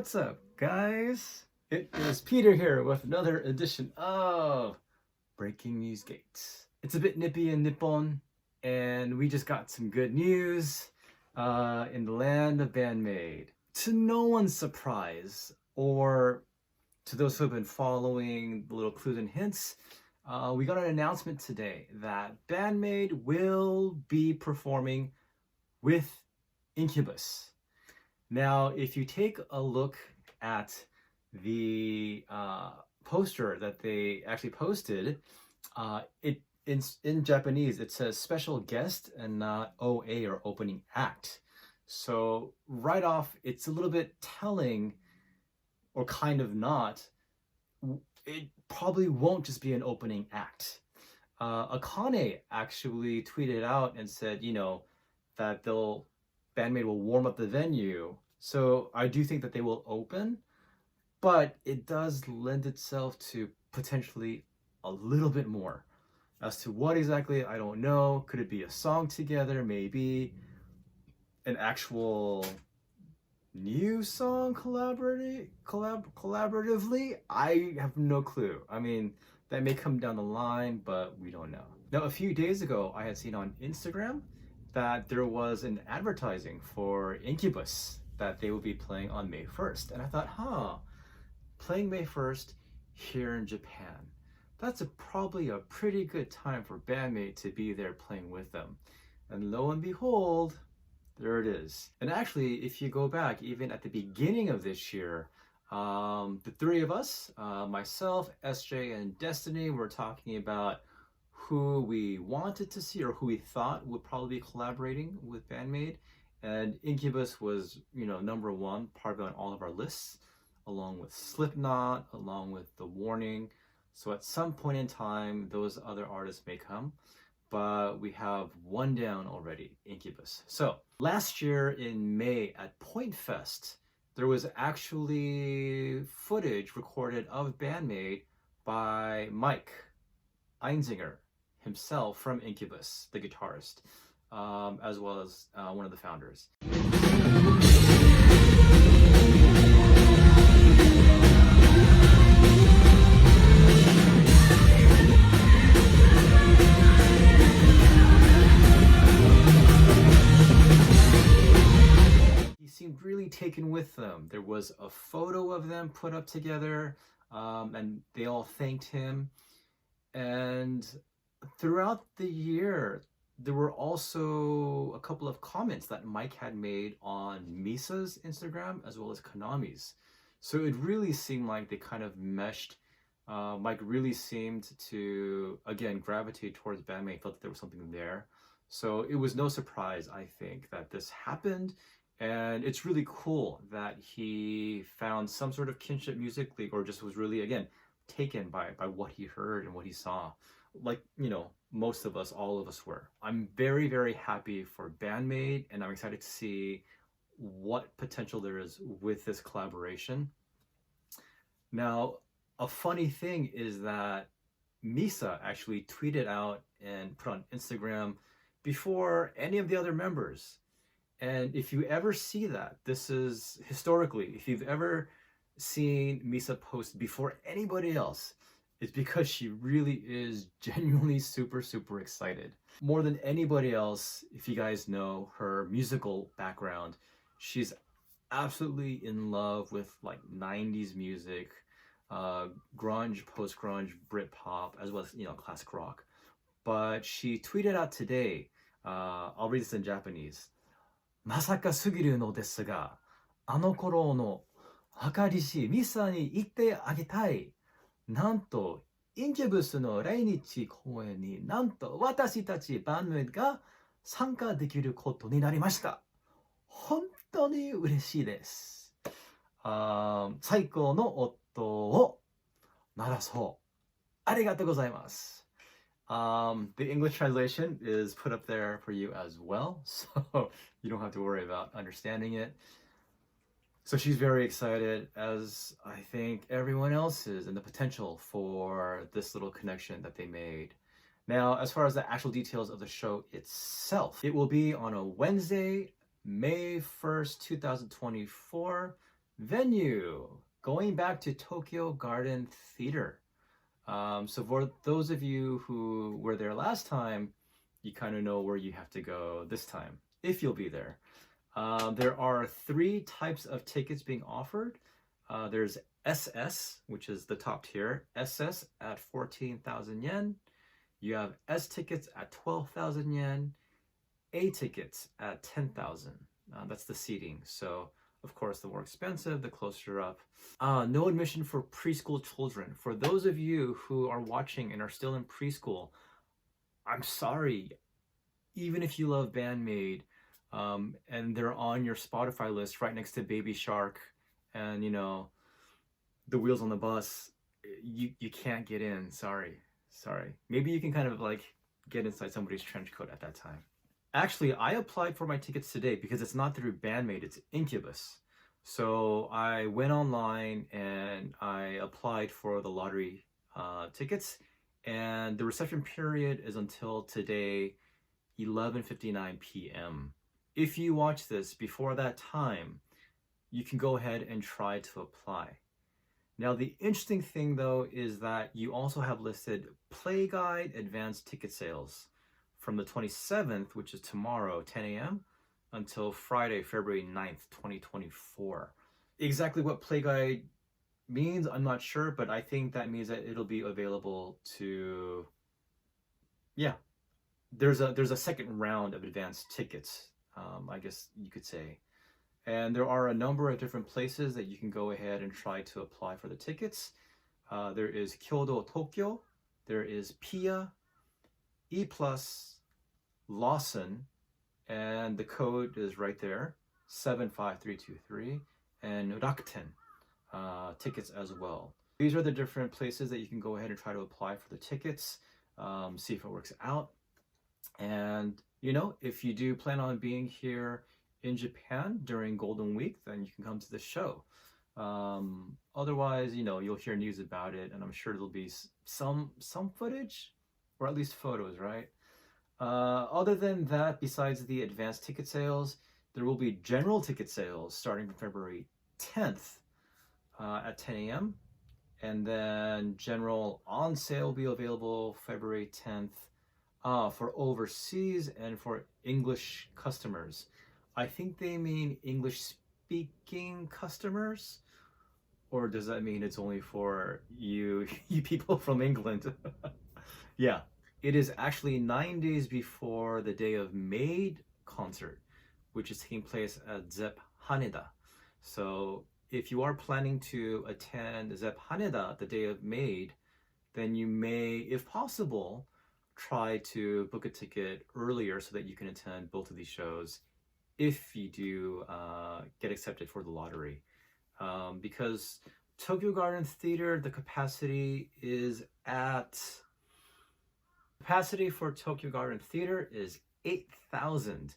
What's up, guys? It is Peter here with another edition of Breaking News Gates. It's a bit nippy in Nippon, and we just got some good news in the land of Band-Maid. To no one's surprise, or to those who have been following the little clues and hints, we got an announcement today that Band-Maid will be performing with Incubus. Now, if you take a look at the poster that they actually posted, in Japanese it says special guest and not OA or opening act. So right off, it's a little bit telling, or kind of not. It probably won't just be an opening act. Akane actually tweeted out and said, that Band-Maid will warm up the venue. So I do think that they will open, but it does lend itself to potentially a little bit more. As to what exactly, I don't know. Could it be a song together? Maybe an actual new song collaboratively? I have no clue. I mean, that may come down the line, but we don't know. Now, a few days ago, I had seen on Instagram that there was an advertising for Incubus that they will be playing on May 1st. And I thought, playing May 1st here in Japan. That's probably a pretty good time for Band-Maid to be there playing with them. And lo and behold, there it is. And actually, if you go back, even at the beginning of this year, the three of us, myself, SJ, and Destiny, were talking about who we wanted to see or who we thought would probably be collaborating with Band-Maid. And Incubus was, number one, part of on all of our lists, along with Slipknot, along with The Warning. So at some point in time, those other artists may come, but we have one down already, Incubus. So last year in May at Point Fest, there was actually footage recorded of Band-Maid by Mike Einziger himself from Incubus, the guitarist, as well as one of the founders. He seemed really taken with them. There was a photo of them put up together, and they all thanked him. And throughout the year, there were also a couple of comments that Mike had made on Misa's Instagram as well as Konami's. So it really seemed like they kind of meshed. Mike really seemed to, again, gravitate towards Band-Maid, felt that there was something there. So it was no surprise, I think, that this happened. And it's really cool that he found some sort of kinship musically, or just was really, again, taken by what he heard and what he saw. Like, most of us, all of us were. I'm very, very happy for Band-Maid, and I'm excited to see what potential there is with this collaboration. Now, a funny thing is that Misa actually tweeted out and put on Instagram before any of the other members. And if you ever see that, this is historically, if you've ever seen Misa post before anybody else, it's because she really is genuinely super, super excited. More than anybody else, if you guys know her musical background, she's absolutely in love with like 90s music, grunge, post-grunge, Britpop, as well as, classic rock. But she tweeted out today, I'll read this in Japanese. まさかすぎるのですが、あの頃の計りしミサに行ってあげたい。なんと、インキュブスの来日公演になんと私たちバンドメイドが参加できることになりました。本当に嬉しいです。最高の音を鳴らそう。ありがとうございます。The English translation is put up there for you as well, so you don't have to worry about understanding it. So she's very excited, as I think everyone else is, and the potential for this little connection that they made. Now, as far as the actual details of the show itself, it will be on a Wednesday, May 1st, 2024, Venue, going back to Tokyo Garden Theater. So for those of you who were there last time, you kind of know where you have to go this time, if you'll be there. There are 3 types of tickets being offered. There's SS, which is the top tier, SS at 14,000 yen. You have S tickets at 12,000 yen, A tickets at 10,000. That's the seating. So, of course, the more expensive, the closer up. No admission for preschool children. For those of you who are watching and are still in preschool, I'm sorry. Even if you love Band-Maid, and they're on your Spotify list right next to Baby Shark and, you know, The Wheels on the Bus, you can't get in. Sorry. Maybe you can kind of like get inside somebody's trench coat at that time. Actually, I applied for my tickets today because it's not through Band-Maid, it's Incubus. So I went online and I applied for the lottery tickets, and the reception period is until today, 11:59 p.m. If you watch this before that time, you can go ahead and try to apply. Now, the interesting thing though is that you also have listed Playguide advanced ticket sales from the 27th, which is tomorrow, 10 a.m., until Friday, February 9th, 2024. Exactly what Playguide means, I'm not sure, but I think that means that it'll be available to, yeah, there's a second round of advanced tickets, I guess you could say. And there are a number of different places that you can go ahead and try to apply for the tickets. There is Kyodo Tokyo, there is PIA, E+, Lawson, and the code is right there, 75323, and Rakuten tickets as well. These are the different places that you can go ahead and try to apply for the tickets, see if it works out. And, you know, if you do plan on being here in Japan during Golden Week, then you can come to the show. Otherwise, you know, you'll hear news about it, and I'm sure there'll be some footage, or at least photos, right? Other than that, besides the advanced ticket sales, there will be general ticket sales starting from February 10th at 10 a.m. And then general on sale will be available February 10th for overseas and for English customers. I think they mean English speaking customers, or does that mean it's only for you people from England? Yeah, it is actually 9 days before the Day of Maid concert, which is taking place at ZEP Haneda. So if you are planning to attend ZEP Haneda the Day of Maid, then you may, if possible, try to book a ticket earlier so that you can attend both of these shows if you do get accepted for the lottery. Because Tokyo Garden Theater, the capacity for Tokyo Garden Theater is 8,000.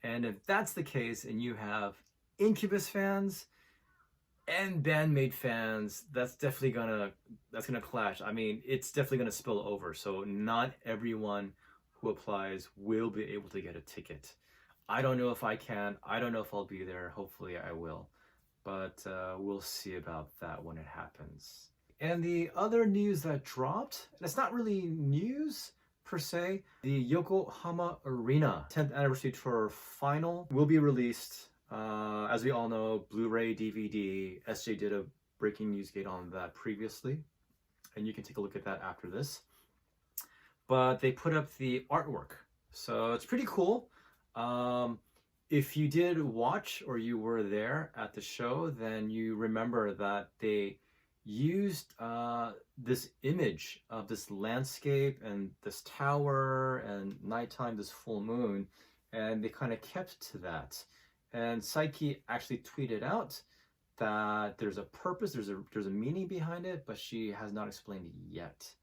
And if that's the case and you have Incubus fans and Band-Maid fans, that's gonna clash. I mean, it's definitely gonna spill over. So not everyone who applies will be able to get a ticket. I don't know if I can. I don't know if I'll be there. Hopefully I will. But we'll see about that when it happens. And the other news that dropped, and it's not really news per se, the Yokohama Arena 10th Anniversary Tour Final will be released. As we all know, Blu-ray, DVD. SJ did a breaking news gate on that previously, and you can take a look at that after this. But they put up the artwork, so it's pretty cool. If you did watch or you were there at the show, then you remember that they used this image of this landscape and this tower and nighttime, this full moon, and they kind of kept to that. And Saiki actually tweeted out that there's a purpose, there's a meaning behind it, but she has not explained it yet.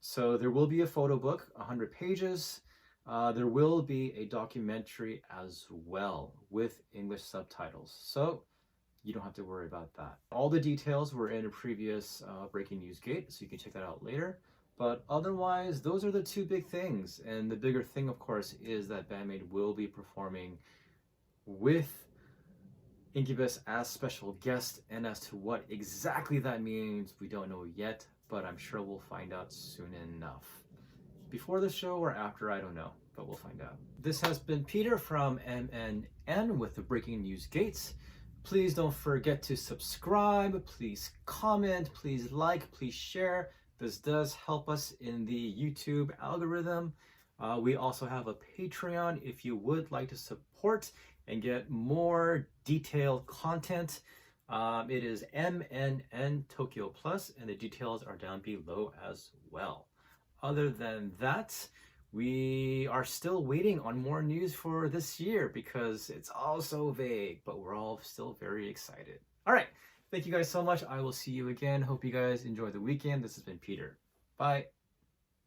So there will be a photo book, 100 pages. There will be a documentary as well with English subtitles. So you don't have to worry about that. All the details were in a previous Breaking News Gate, so you can check that out later. But otherwise, those are the two big things. And the bigger thing, of course, is that Band-Maid will be performing with Incubus as special guest, and as to what exactly that means, we don't know yet, but I'm sure we'll find out soon enough. Before the show or after, I don't know, but we'll find out. This has been Peter from MNN with the Breaking News Gates. Please don't forget to subscribe, please comment, please like, please share. This does help us in the YouTube algorithm. We also have a Patreon if you would like to support and get more detailed content. It is MNN Tokyo Plus, and the details are down below as well. Other than that, we are still waiting on more news for this year because it's all so vague, but we're all still very excited. All right, thank you guys so much. I will see you again. Hope you guys enjoy the weekend. This has been Peter. Bye.